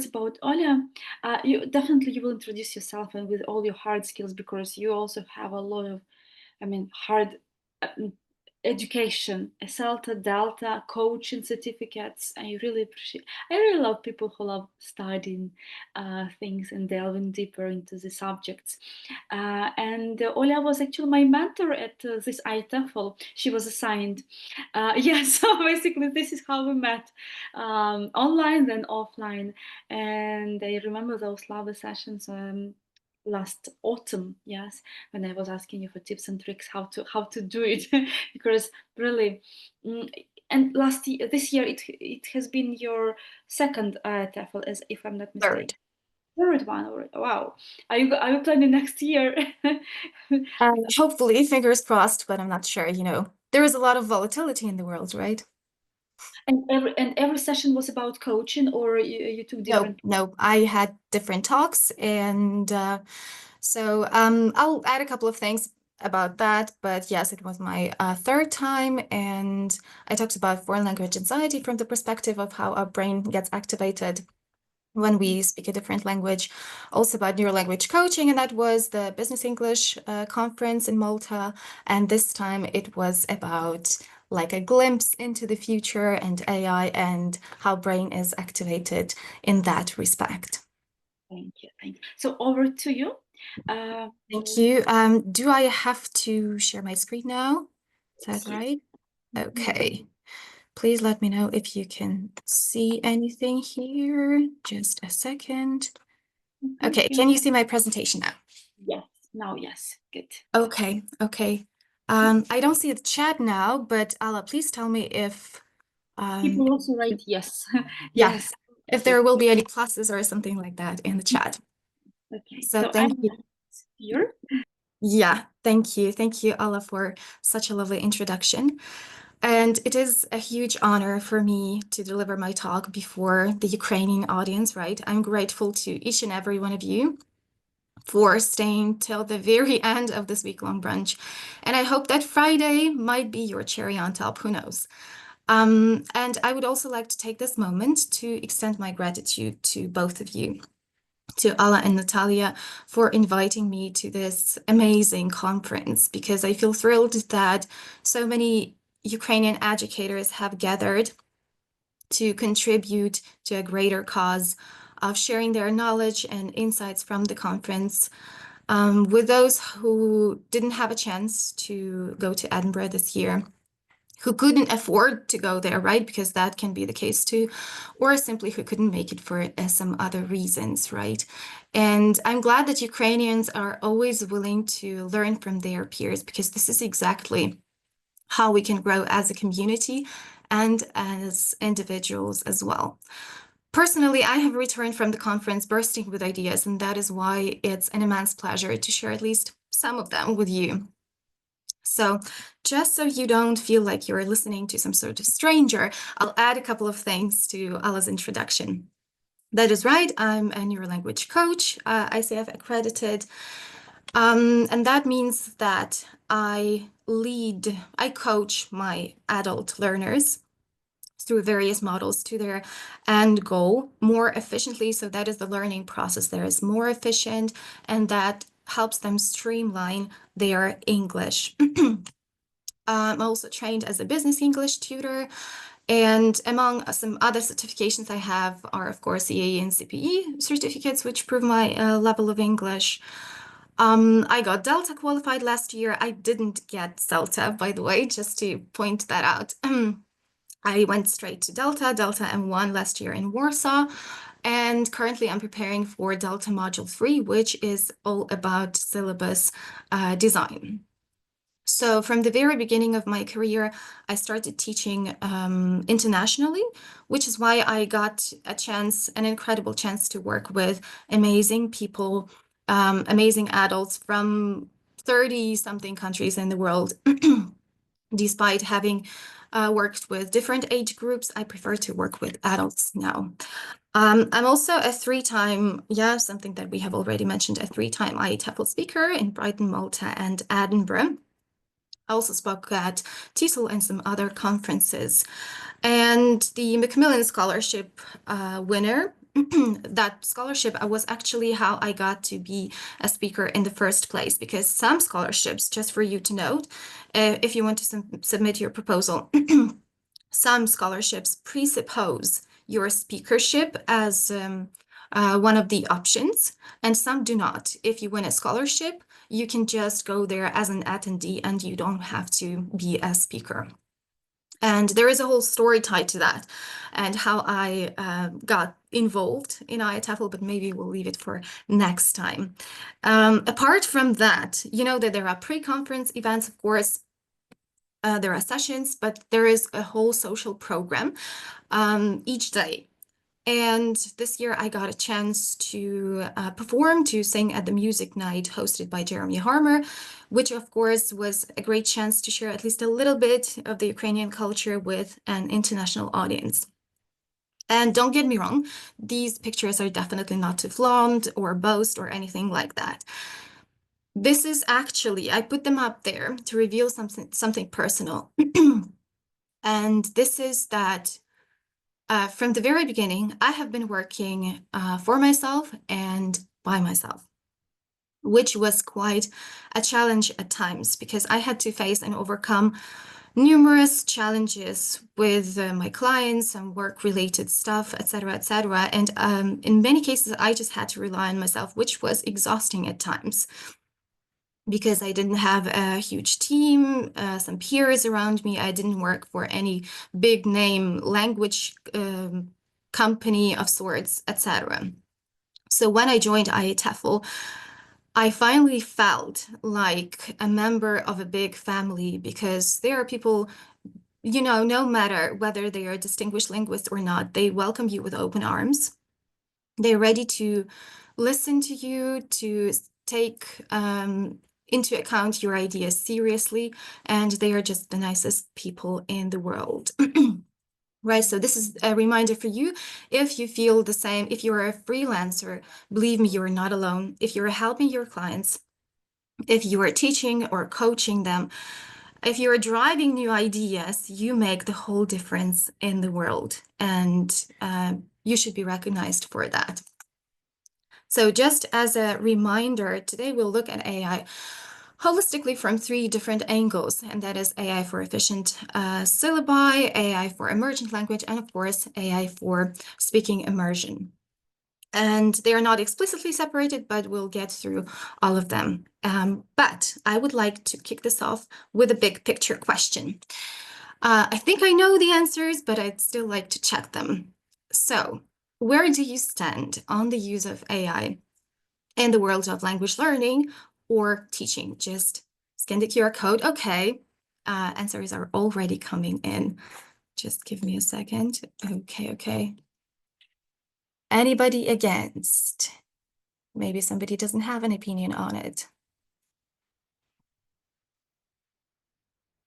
curious about Olya. You definitely you will introduce yourself and with all your hard skills because you also have a lot of, hard um, education, a CELTA, Delta, coaching certificates. I really appreciate. I really love people who love studying things and delving deeper into the subjects. And Olya was actually my mentor at this ITEFL. She was assigned. Yeah, so basically this is how we met, online then offline. And I remember those lovely sessions. Last autumn, yes, when I was asking you for tips and tricks how to do it, because really, and last year, this year, it has been your second TEFL, as if I'm not mistaken. Third. Third one already. Wow. Are you planning next year? Hopefully, fingers crossed, but I'm not sure, There is a lot of volatility in the world, right? And every session was about coaching, or you took different. No, I had different talks, and so I'll add a couple of things about that. But yes, it was my third time, and I talked about foreign language anxiety from the perspective of how our brain gets activated when we speak a different language. Also about neurolanguage coaching, and that was the Business English conference in Malta. And this time it was about like a glimpse into the future and AI and how brain is activated in that respect. Thank you. So over to you. Thank you. Do I have to share my screen now? Is that right? Okay. Please let me know if you can see anything here. Just a second. Okay, can you see my presentation now? Yes. Now, yes. Good. Okay. I don't see the chat now, but Ala, please tell me if People also write yes. yeah, Yes. if there will be any pluses or something like that in the chat. Okay. So So thank I'm you. here. Yeah, thank you. Thank you, Ala, for such a lovely introduction. And it is a huge honor for me to deliver my talk before the Ukrainian audience, right? I'm grateful to each and every one of you for staying till the very end of this week-long brunch. And I hope that Friday might be your cherry on top, who knows? And I would also like to take this moment to extend my gratitude to both of you, to Ala and Natalia, for inviting me to this amazing conference, because I feel thrilled that so many Ukrainian educators have gathered to contribute to a greater cause of sharing their knowledge and insights from the conference with those who didn't have a chance to go to Edinburgh this year, who couldn't afford to go there, right? Because that can be the case too, or simply who couldn't make it for some other reasons, right? And I'm glad that Ukrainians are always willing to learn from their peers, because this is exactly how we can grow as a community and as individuals as well. Personally, I have returned from the conference bursting with ideas, and that is why it's an immense pleasure to share at least some of them with you. So just so you don't feel like you're listening to some sort of stranger, I'll add a couple of things to Ala's introduction. That is right, I'm a neurolanguage coach, ICF-accredited, and that means that I coach my adult learners through various models to their end goal more efficiently. So that is the learning process there is more efficient, and that helps them streamline their English. I'm also trained as a business English tutor, and among some other certifications I have are, of course, EAE and CPE certificates, which prove my level of English. I got Delta qualified last year. I didn't get CELTA, by the way, just to point that out. I went straight to Delta M1 last year in Warsaw, and currently I'm preparing for Delta Module 3, which is all about syllabus design. So from the very beginning of my career, I started teaching internationally, which is why I got an incredible chance to work with amazing people, amazing adults from 30-something countries in the world. Despite having worked with different age groups, I prefer to work with adults now. I'm also a three-time, something that we have already mentioned, a three-time IETFL speaker in Brighton, Malta, and Edinburgh. I also spoke at TESOL and some other conferences. And the Macmillan Scholarship winner that scholarship was actually how I got to be a speaker in the first place, because some scholarships, just for you to note, if you want to submit your proposal, some scholarships presuppose your speakership as one of the options, and some do not. If you win a scholarship, you can just go there as an attendee and you don't have to be a speaker. And there is a whole story tied to that and how I got involved in IATEFL, but maybe we'll leave it for next time. Apart from that, you know that there are pre-conference events, of course. There are sessions, but there is a whole social program each day. And this year I got a chance to perform, to sing at the music night hosted by Jeremy Harmer, which of course was a great chance to share at least a little bit of the Ukrainian culture with an international audience. And don't get me wrong, these pictures are definitely not to flaunt or boast or anything like that. This is actually, I put them up there to reveal something personal. And this is that from the very beginning, I have been working for myself and by myself, which was quite a challenge at times because I had to face and overcome numerous challenges with my clients and work-related stuff, etc., etc. And in many cases, I just had to rely on myself, which was exhausting at times because I didn't have a huge team, some peers around me. I didn't work for any big name language company of sorts, etc. So when I joined IATEFL, I finally felt like a member of a big family because there are people, you know, no matter whether they are distinguished linguists or not, they welcome you with open arms. They're ready to listen to you, to take into account your ideas seriously, and they are just the nicest people in the world. Right, so this is a reminder for you. If you feel the same, if you're a freelancer, believe me, you're not alone. If you're helping your clients, if you are teaching or coaching them, if you're driving new ideas, you make the whole difference in the world, and you should be recognized for that. So just as a reminder, today we'll look at AI holistically from 3 different angles, and that is AI for efficient syllabi, AI for emergent language, and of course, AI for speaking immersion. And they are not explicitly separated, but we'll get through all of them. But I would like to kick this off with a big picture question. I think I know the answers, but I'd still like to check them. So, where do you stand on the use of AI in the world of language learning or teaching? Just scan the QR code. Okay, answers are already coming in. Just give me a second. Okay. Anybody against? Maybe somebody doesn't have an opinion on it.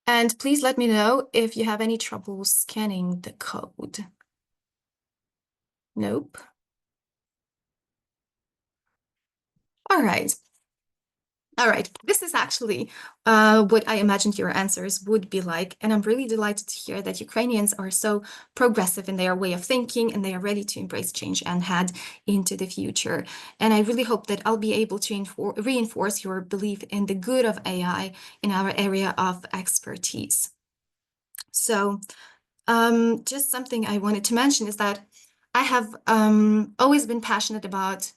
And please let me know if you have any trouble scanning the code. Nope. All right. This is actually what I imagined your answers would be like. And I'm really delighted to hear that Ukrainians are so progressive in their way of thinking and they are ready to embrace change and head into the future. And I really hope that I'll be able to reinforce your belief in the good of AI in our area of expertise. So just something I wanted to mention is that I have always been passionate about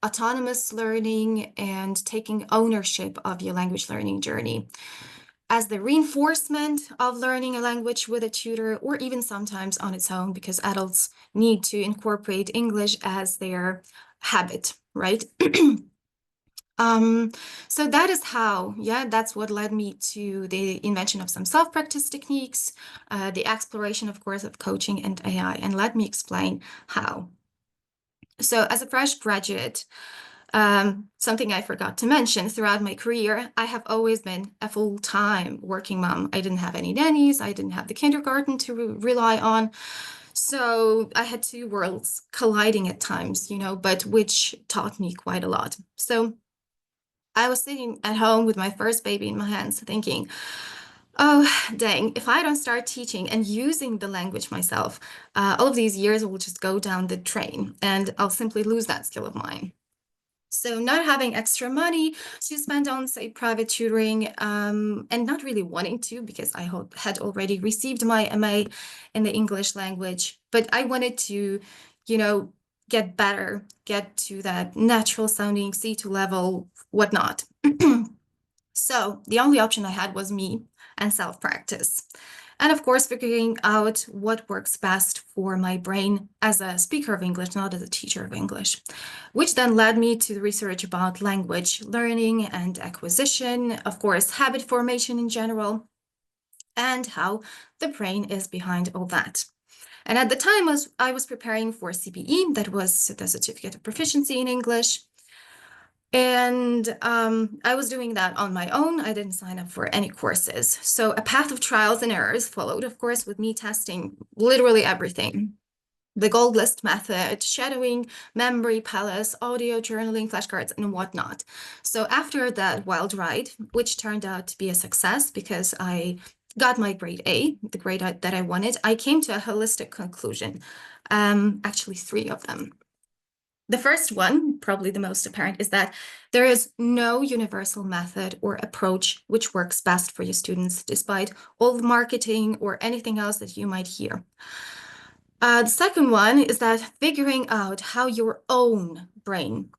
autonomous learning and taking ownership of your language learning journey as the reinforcement of learning a language with a tutor, or even sometimes on its own, because adults need to incorporate English as their habit, right? So that is how, that's what led me to the invention of some self-practice techniques, the exploration, of course, of coaching and AI, and let me explain how. So as a fresh graduate, something I forgot to mention, throughout my career, I have always been a full-time working mom. I didn't have any nannies. I didn't have the kindergarten to rely on. So I had 2 worlds colliding at times, but which taught me quite a lot. So I was sitting at home with my first baby in my hands thinking, Oh, dang. If I don't start teaching and using the language myself, all of these years will just go down the drain and I'll simply lose that skill of mine. So not having extra money to spend on, say, private tutoring, and not really wanting to because I had already received my MA in the English language, but I wanted to, you know, get better, get to that natural sounding C2 level, whatnot. So the only option I had was me and self-practice. And of course, figuring out what works best for my brain as a speaker of English, not as a teacher of English, which then led me to the research about language learning and acquisition, of course, habit formation in general, and how the brain is behind all that. And at the time, I was preparing for CPE, that was the Certificate of Proficiency in English. And I was doing that on my own. I didn't sign up for any courses. So a path of trials and errors followed, of course, with me testing literally everything. The gold list method, shadowing, memory palace, audio journaling, flashcards, and whatnot. So after that wild ride, which turned out to be a success because I got my grade A, the grade that I wanted, I came to a holistic conclusion. Actually, three of them. The first one, probably the most apparent, is that there is no universal method or approach which works best for your students, despite all the marketing or anything else that you might hear. The second one is that figuring out how your own brain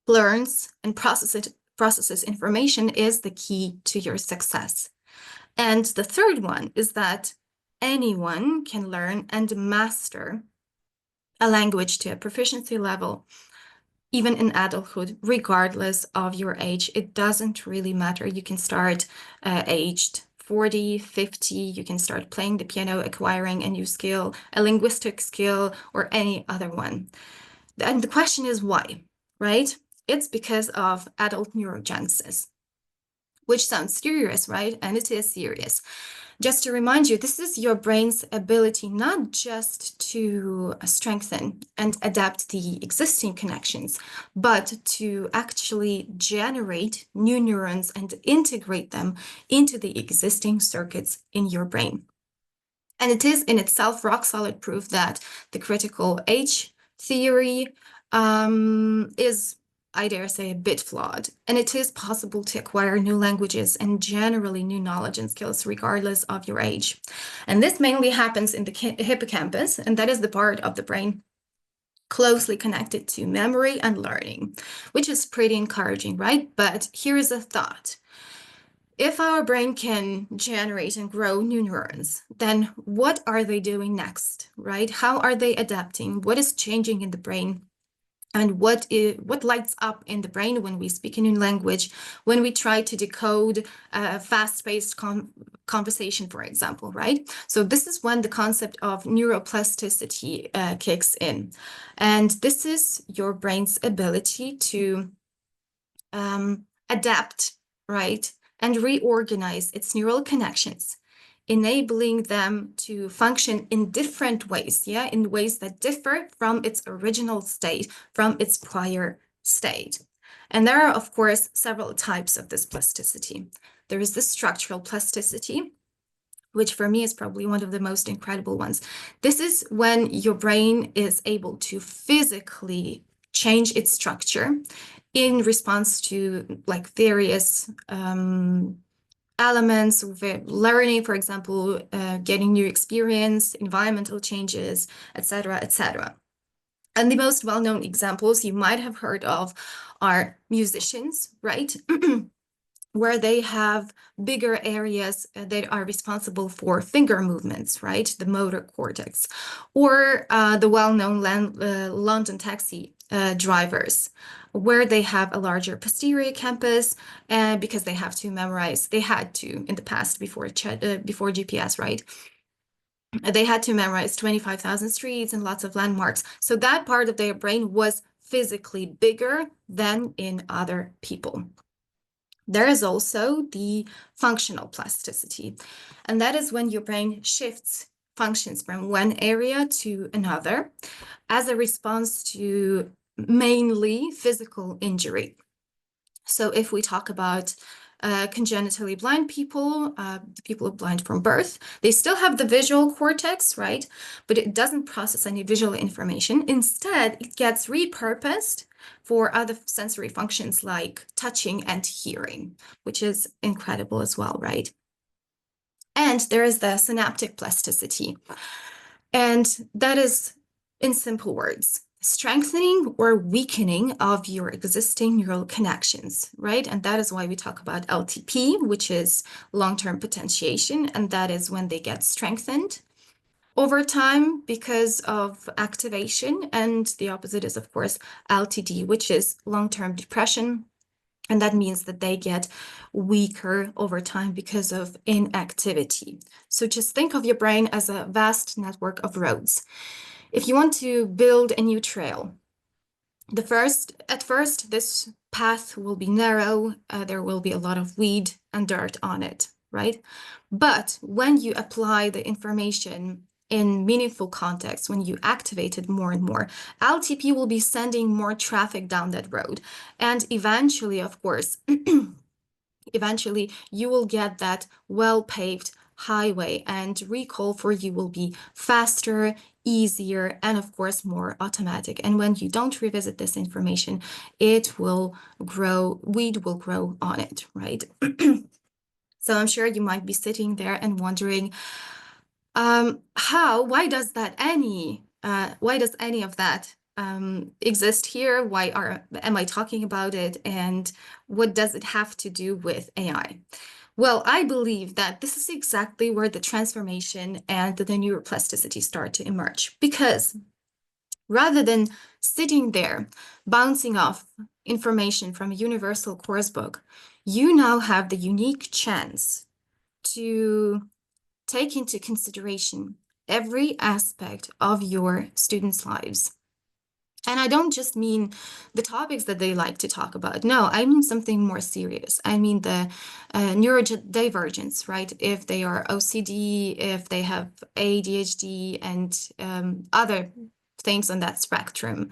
learns and processes information is the key to your success. And the third one is that anyone can learn and master a language to a proficiency level even in adulthood, regardless of your age. It doesn't really matter. You can start aged 40, 50, you can start playing the piano, acquiring a new skill, a linguistic skill, or any other one. And the question is why, right? It's because of adult neurogenesis, which sounds serious, right? And it is serious. Just to remind you, this is your brain's ability not just to strengthen and adapt the existing connections, but to actually generate new neurons and integrate them into the existing circuits in your brain. And it is in itself rock solid proof that the critical age theory is, I dare say, a bit flawed. And it is possible to acquire new languages and generally new knowledge and skills regardless of your age. And this mainly happens in the hippocampus, and that is the part of the brain closely connected to memory and learning, which is pretty encouraging, right? But here is a thought. If our brain can generate and grow new neurons, then what are they doing next, right? How are they adapting? What is changing in the brain? And what lights up in the brain when we speak a new language, when we try to decode a fast-paced conversation, for example, right? So this is when the concept of neuroplasticity kicks in. And this is your brain's ability to adapt, right? And reorganize its neural connections, enabling them to function in different ways, yeah, in ways that differ from its original state, from its prior state. And there are, of course, several types of this plasticity. There is the structural plasticity, which for me is probably one of the most incredible ones. This is when your brain is able to physically change its structure in response to like various elements of learning, for example, getting new experience, environmental changes, etc., etc. And the most well-known examples you might have heard of are musicians, right? Where they have bigger areas that are responsible for finger movements, right? The motor cortex, or the well-known London taxi drivers, where they have a larger posterior campus because they have to memorize, they had to in the past before GPS, right? They had to memorize 25,000 streets and lots of landmarks. So that part of their brain was physically bigger than in other people. There is also the functional plasticity, and that is when your brain shifts functions from one area to another as a response to mainly physical injury. So if we talk about congenitally blind people, the people who are blind from birth, they still have the visual cortex, right? But it doesn't process any visual information. Instead, it gets repurposed for other sensory functions like touching and hearing, which is incredible as well, right? And there is the synaptic plasticity. And that is, in simple words, strengthening or weakening of your existing neural connections, right? And that is why we talk about LTP, which is long-term potentiation, and that is when they get strengthened over time because of activation. And the opposite is, of course, LTD, which is long-term depression. And that means that they get weaker over time because of inactivity. So just think of your brain as a vast network of roads. If you want to build a new trail, at first, this path will be narrow. There will be a lot of weed and dirt on it, right? But when you apply the information in meaningful context, when you activate it more and more, LTP will be sending more traffic down that road. And eventually, of course, eventually you will get that well-paved highway, and recall for you will be faster, easier, and of course more automatic. And when you don't revisit this information, it will grow, weed will grow on it, right? So I'm sure you might be sitting there and wondering, why does any of that exist here? Am I talking about it? And what does it have to do with AI? Well, I believe that this is exactly where the transformation and the neuroplasticity start to emerge, because rather than sitting there bouncing off information from a universal course book, you now have the unique chance to take into consideration every aspect of your students' lives. And I don't just mean the topics that they like to talk about. No, I mean something more serious. I mean the neurodivergence, right? If they are OCD, if they have ADHD and other things on that spectrum.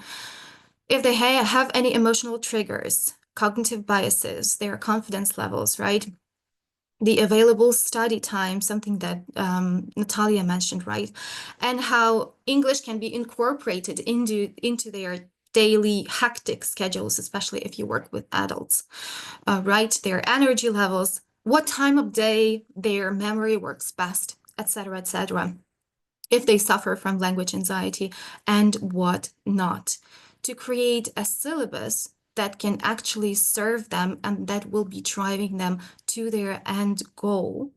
If they have any emotional triggers, cognitive biases, their confidence levels, right? The available study time, something that Natalia mentioned, right? And how English can be incorporated into their daily hectic schedules, especially if you work with adults, right? Their energy levels, what time of day their memory works best, etc., etc. If they suffer from language anxiety and what not, to create a syllabus that can actually serve them and that will be driving them to their end goal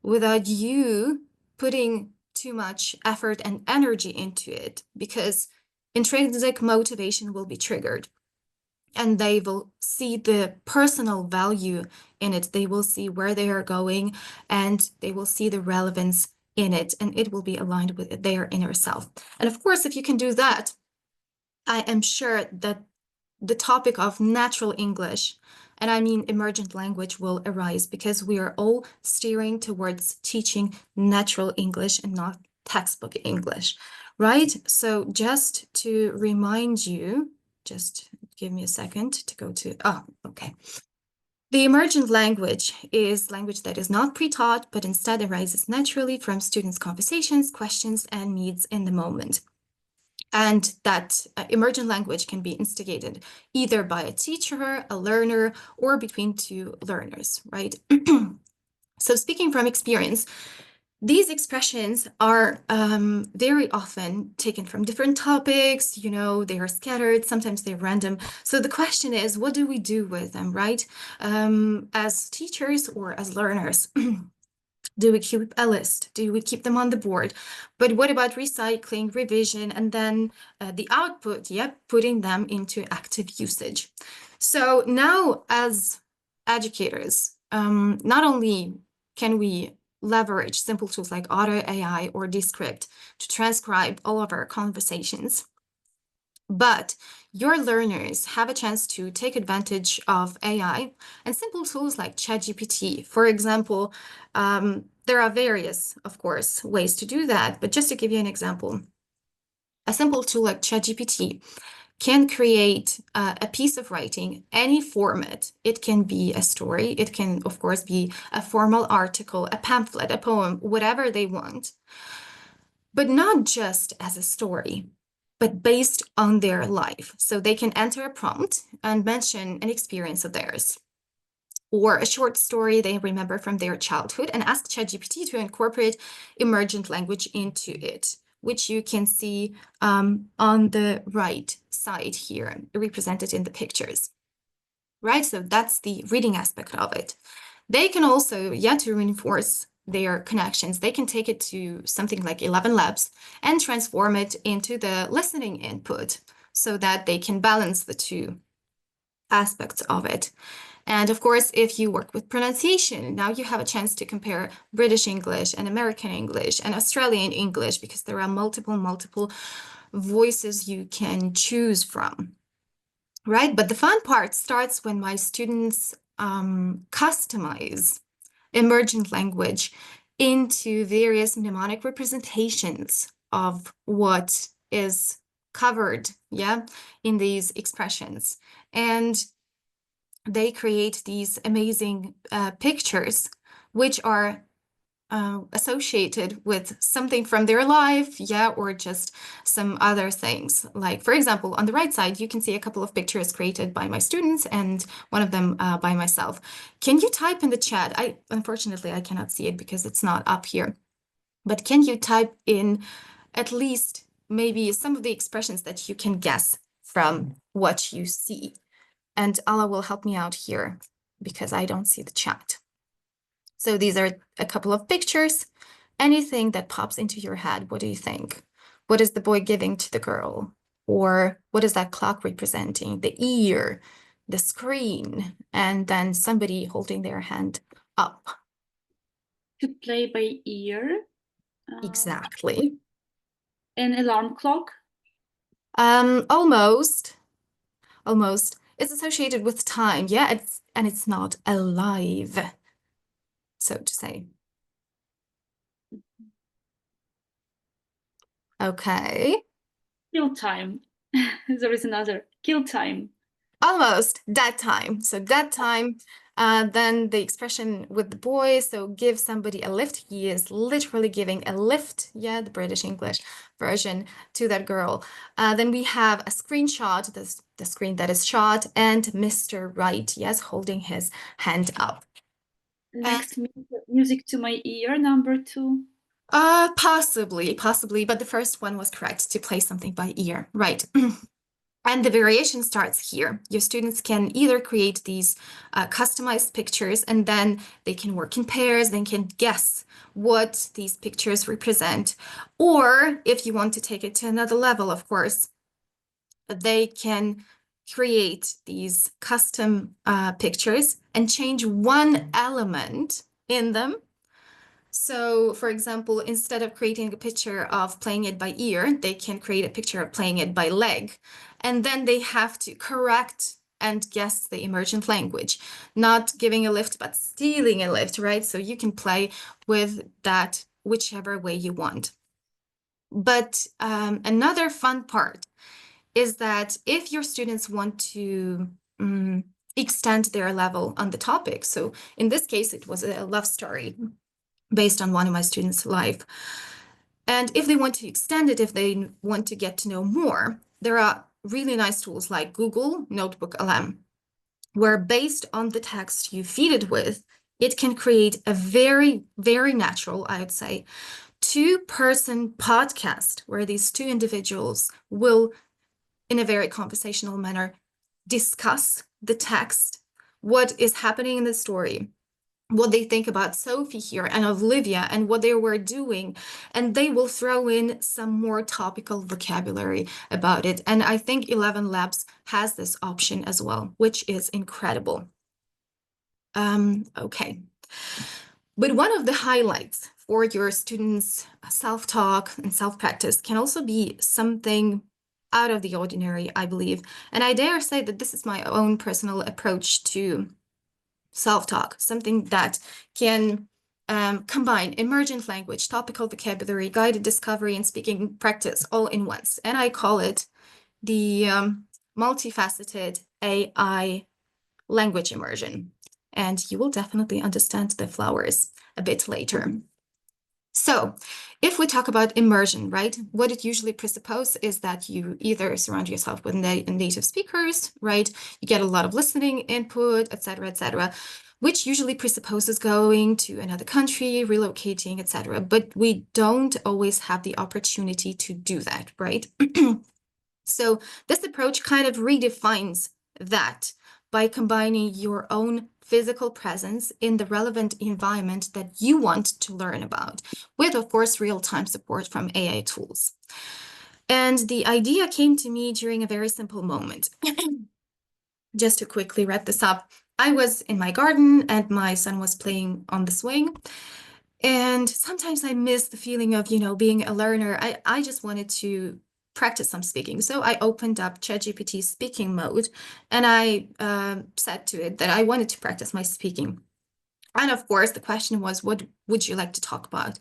without you putting too much effort and energy into it, because intrinsic motivation will be triggered and they will see the personal value in it. They will see where they are going and they will see the relevance in it, and it will be aligned with their inner self. And of course, if you can do that, I am sure that the topic of natural English, and I mean emergent language, will arise, because we are all steering towards teaching natural English and not textbook English, right? So just to remind you, just give me a second to go to, okay. The emergent language is language that is not pre-taught, but instead arises naturally from students' conversations, questions, and needs in the moment. And that emergent language can be instigated either by a teacher, a learner, or between two learners, right? So speaking from experience, these expressions are very often taken from different topics, you know, they are scattered, sometimes they're random. So the question is, what do we do with them, right? As teachers or as learners? Do we keep a list? Do we keep them on the board? But what about recycling, revision, and then the output? Yep, putting them into active usage. So now as educators, not only can we leverage simple tools like Auto AI or Descript to transcribe all of our conversations, but your learners have a chance to take advantage of AI and simple tools like ChatGPT. For example, there are various, of course, ways to do that, but just to give you an example, a simple tool like ChatGPT can create a piece of writing, any format. It can be a story. It can, of course, be a formal article, a pamphlet, a poem, whatever they want, but not just as a story, but based on their life. So they can enter a prompt and mention an experience of theirs or a short story they remember from their childhood and ask ChatGPT to incorporate emergent language into it, which you can see on the right side here, represented in the pictures, right? So that's the reading aspect of it. They can also, to reinforce their connections, they can take it to something like 11 Labs and transform it into the listening input so that they can balance the two aspects of it. And of course, if you work with pronunciation, now you have a chance to compare British English and American English and Australian English, because there are multiple voices you can choose from, right? But the fun part starts when my students customize emergent language into various mnemonic representations of what is covered, in these expressions. And they create these amazing pictures, which are associated with something from their life, or just some other things. Like, for example, on the right side, you can see a couple of pictures created by my students and one of them by myself. Can you type in the chat? Unfortunately, I cannot see it because it's not up here. But can you type in at least maybe some of the expressions that you can guess from what you see? And Allah will help me out here because I don't see the chat. So these are a couple of pictures. Anything that pops into your head, what do you think? What is the boy giving to the girl? Or what is that clock representing? The ear, the screen, and then somebody holding their hand up. To play by ear. Exactly. An alarm clock. Almost. It's associated with time, and it's not alive, so to say. Okay. Kill time. There is another. Kill time. Almost. That time. So that time, then the expression with the boy, so give somebody a lift. He is literally giving a lift, the British English version, to that girl. Then we have a screenshot, the screen that is shot, and Mr. Right, holding his hand up. Next, music to my ear, number 2. Possibly, but the first one was correct, to play something by ear, right? And the variation starts here. Your students can either create these customized pictures, and then they can work in pairs, they can guess what these pictures represent. Or if you want to take it to another level, of course, they can create these custom pictures and change one element in them. So, for example, instead of creating a picture of playing it by ear, they can create a picture of playing it by leg. And then they have to correct and guess the emergent language, not giving a lift, but stealing a lift, right? So you can play with that whichever way you want. But another fun part is that if your students want to extend their level on the topic, so in this case, it was a love story based on one of my students' life. And if they want to extend it, if they want to get to know more, there are really nice tools like Google Notebook LM, where based on the text you feed it with, it can create a very, very natural, I would say, 2-person podcast where these 2 individuals will, in a very conversational manner, discuss the text, what is happening in the story, what they think about Sophie here and Olivia and what they were doing, and they will throw in some more topical vocabulary about it. And I think 11 Labs has this option as well, which is incredible. Okay. But one of the highlights for your students' self-talk and self-practice can also be something out of the ordinary, I believe. And I dare say that this is my own personal approach to self-talk, something that can combine emergent language, topical vocabulary, guided discovery, and speaking practice all in once. And I call it the multifaceted AI language immersion. And you will definitely understand the flowers a bit later. So if we talk about immersion, right, what it usually presupposes is that you either surround yourself with native speakers, right, you get a lot of listening input, etc., which usually presupposes going to another country, relocating, etc. But we don't always have the opportunity to do that, right? So this approach kind of redefines that by combining your own physical presence in the relevant environment that you want to learn about, with, of course, real-time support from AI tools. And the idea came to me during a very simple moment. Just to quickly wrap this up, I was in my garden and my son was playing on the swing. And sometimes I miss the feeling of, being a learner. I just wanted to practice some speaking. So I opened up ChatGPT speaking mode and I said to it that I wanted to practice my speaking. And of course, the question was, what would you like to talk about?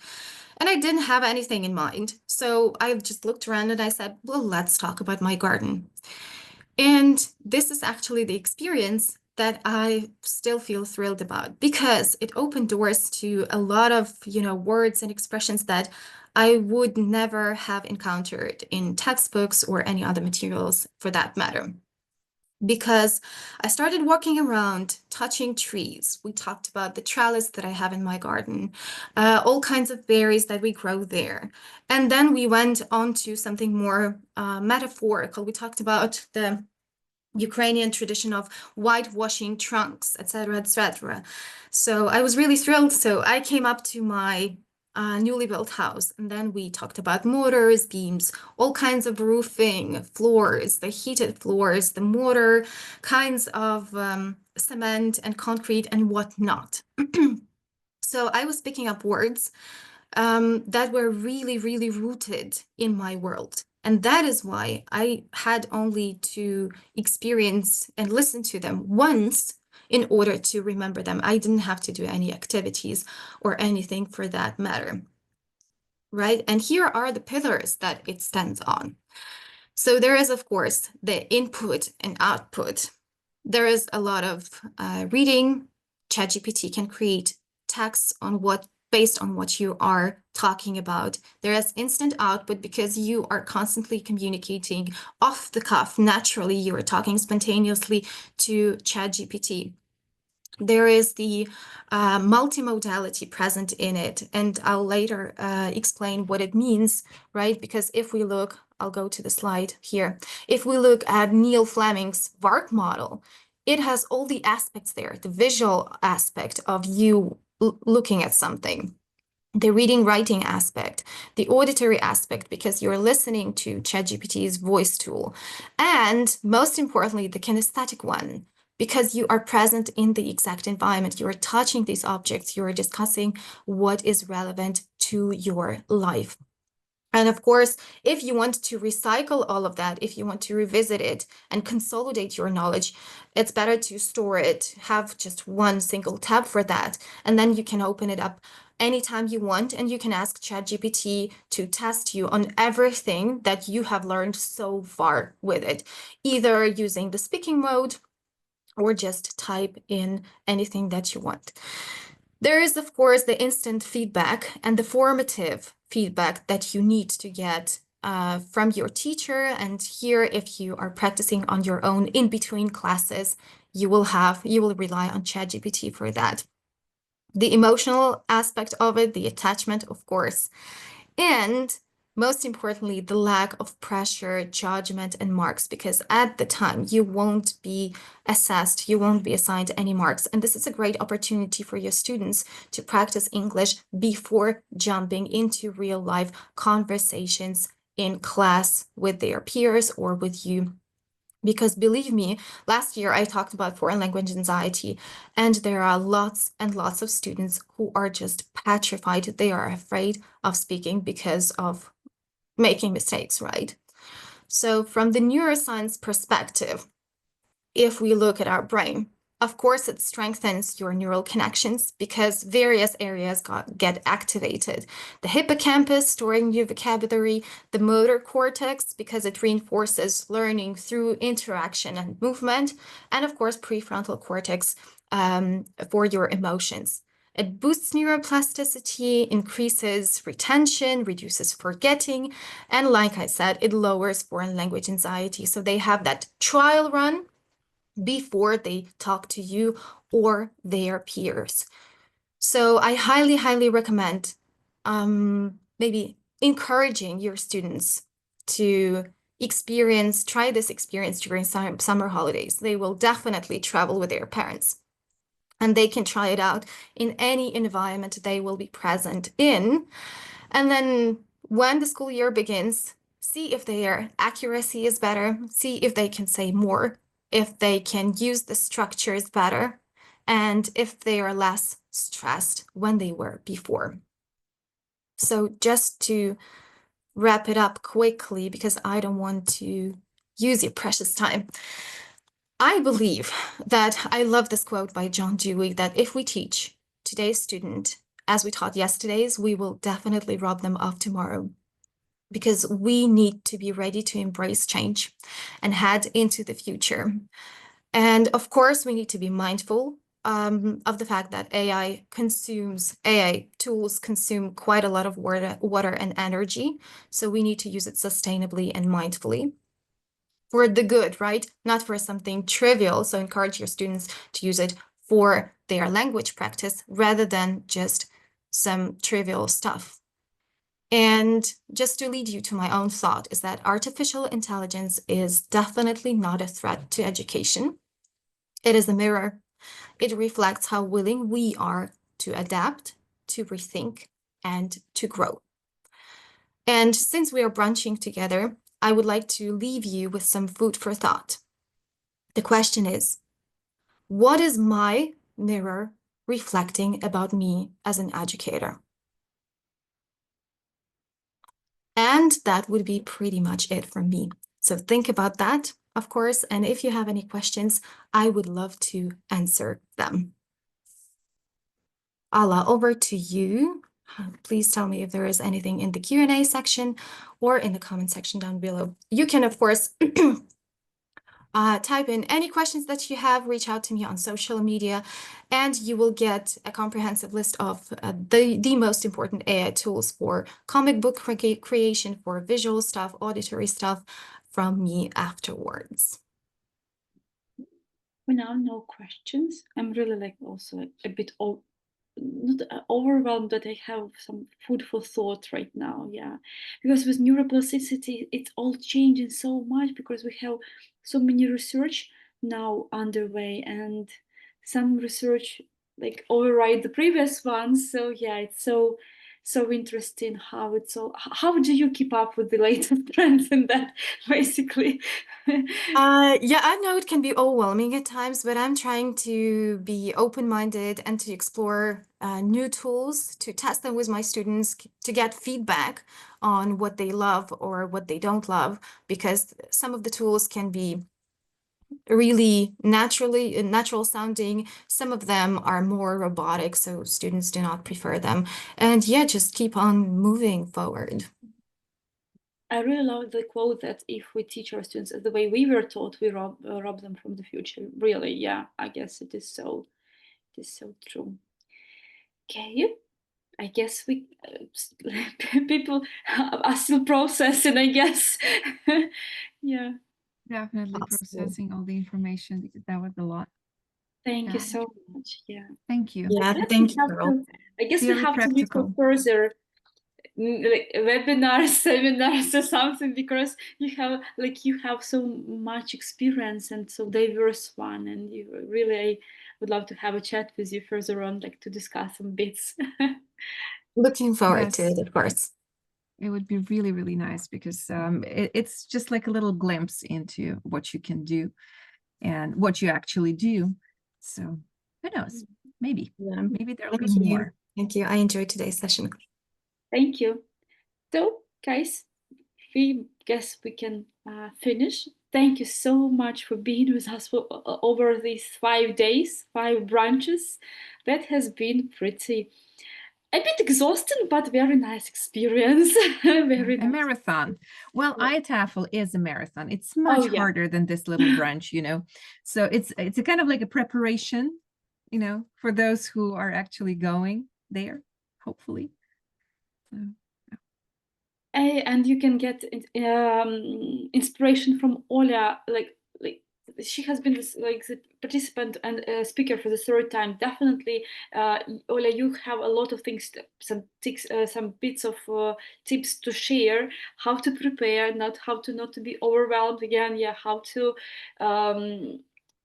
And I didn't have anything in mind. So I just looked around and I said, well, let's talk about my garden. And this is actually the experience that I still feel thrilled about because it opened doors to a lot of, words and expressions that I would never have encountered in textbooks or any other materials for that matter. Because I started walking around, touching trees. We talked about the trellis that I have in my garden, all kinds of berries that we grow there. And then we went on to something more metaphorical. We talked about the Ukrainian tradition of whitewashing trunks, etc., etc. So I was really thrilled. So I came up to my newly built house, and then we talked about mortars, beams, all kinds of roofing, floors, the heated floors, the mortar, kinds of cement and concrete and whatnot. So I was picking up words that were really, really rooted in my world. And that is why I had only to experience and listen to them once in order to remember them. I didn't have to do any activities or anything for that matter, right? And here are the pillars that it stands on. So there is, of course, the input and output. There is a lot of reading. ChatGPT can create texts based on what you are talking about. There is instant output because you are constantly communicating off the cuff. Naturally, you are talking spontaneously to ChatGPT. There is the multimodality present in it, and I'll later explain what it means, right? Because if we look, I'll go to the slide here. If we look at Neil Fleming's VARK model, it has all the aspects there, the visual aspect of you looking at something, the reading writing aspect, the auditory aspect, because you're listening to ChatGPT's voice tool, and most importantly, the kinesthetic one, because you are present in the exact environment, you are touching these objects, you are discussing what is relevant to your life. And of course, if you want to recycle all of that, if you want to revisit it and consolidate your knowledge, it's better to store it, have just one single tab for that, and then you can open it up anytime you want, and you can ask ChatGPT to test you on everything that you have learned so far with it, either using the speaking mode or just type in anything that you want. There is, of course, the instant feedback and the formative feedback that you need to get from your teacher. And here, if you are practicing on your own in between classes, you will rely on ChatGPT for that. The emotional aspect of it, the attachment, of course, and most importantly, the lack of pressure, judgment, and marks, because at the time you won't be assessed, you won't be assigned any marks. And this is a great opportunity for your students to practice English before jumping into real life conversations in class with their peers or with you. Because believe me, last year I talked about foreign language anxiety, and there are lots and lots of students who are just petrified. They are afraid of speaking because of making mistakes, right? So from the neuroscience perspective, if we look at our brain, Of course, it strengthens your neural connections because various areas get activated. The hippocampus, storing new vocabulary, the motor cortex, because it reinforces learning through interaction and movement, and of course, prefrontal cortex for your emotions. It boosts neuroplasticity, increases retention, reduces forgetting, and like I said, it lowers foreign language anxiety. So they have that trial run before they talk to you or their peers. So I highly, highly recommend maybe encouraging your students to try this experience during summer holidays. They will definitely travel with their parents, and they can try it out in any environment they will be present in. And then when the school year begins, see if their accuracy is better, see if they can say more, if they can use the structures better, and if they are less stressed when they were before. So just to wrap it up quickly, because I don't want to use your precious time, I believe that I love this quote by John Dewey, that if we teach today's student as we taught yesterday's, we will definitely rob them of tomorrow, because we need to be ready to embrace change and head into the future. And of course, we need to be mindful of the fact that AI tools consume quite a lot of water and energy. So we need to use it sustainably and mindfully for the good, right? Not for something trivial. So encourage your students to use it for their language practice rather than just some trivial stuff. And just to lead you to my own thought is that artificial intelligence is definitely not a threat to education. It is a mirror. It reflects how willing we are to adapt, to rethink, and to grow. And since we are brunching together, I would like to leave you with some food for thought. The question is, what is my mirror reflecting about me as an educator? And that would be pretty much it from me. So think about that, of course, and if you have any questions, I would love to answer them. Ala, over to you. Please tell me if there is anything in the Q&A section or in the comment section down below. You can, of course, type in any questions that you have, reach out to me on social media, and you will get a comprehensive list of the most important AI tools for comic book creation, for visual stuff, auditory stuff from me afterwards. For now, no questions. I'm really also a bit not overwhelmed, that I have some food for thought right now. Yeah, because with neuroplasticity, it's all changing so much, because we have so many research now underway, and some research override the previous ones. So yeah, it's so interesting how it's all. How do you keep up with the latest trends in that, basically? Yeah, I know it can be overwhelming at times, but I'm trying to be open-minded and to explore new tools, to test them with my students, to get feedback on what they love or what they don't love, because some of the tools can be really natural sounding. Some of them are more robotic, so students do not prefer them. And yeah, just keep on moving forward. I really love the quote that if we teach our students the way we were taught, we rob them from the future. Really, yeah, I guess it is so true. Okay, I guess we people are still processing, I guess. Yeah. Definitely Awesome. processing all the information, because that was a lot. Thank you so much. Yeah. Thank you. Yeah, thank you, girl. I guess we Very have to meet for practical. further webinars, seminars, or something, because you have so much experience and so diverse one, and you really, I would love to have a chat with you further on, to discuss some bits. Looking forward to Yes. it, of course. It would be really, really nice, because it's just like a little glimpse into what you can do and what you actually do. So who knows? Maybe. Yeah. Maybe there'll be Thank you. more. Thank you. I enjoyed today's session. Thank you. So, guys, we guess we can finish thank you so much for being with us for, over these 5 days, 5 branches. That has been a bit exhausting, but very nice experience. Very A nice. marathon. Well, ITAFL is a marathon. It's Oh, much yeah. harder than this little branch, you know. So it's a kind of like a preparation, you know, for those who are actually going there, hopefully. So, And you can get inspiration from Olya, like she has been this, like the participant and speaker for the 3rd time. Definitely, Olya, you have a lot of things, some bits of tips to share, how to prepare, not to be overwhelmed again. Yeah, how to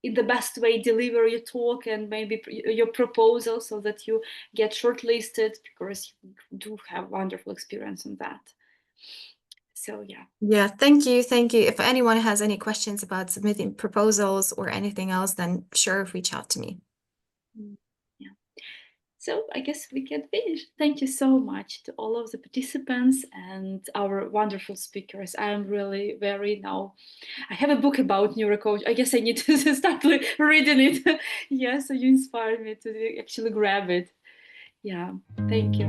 in the best way deliver your talk and maybe your proposal so that you get shortlisted, because you do have wonderful experience in that. So yeah. Yeah, thank you. Thank you. If anyone has any questions about submitting proposals or anything else, then sure, reach out to me. Yeah. So I guess we can finish. Thank you so much to all of the participants and our wonderful speakers. I am really very now. I have a book about neurocoach. I guess I need to start reading it. Yeah, so you inspired me to actually grab it. Yeah, thank you.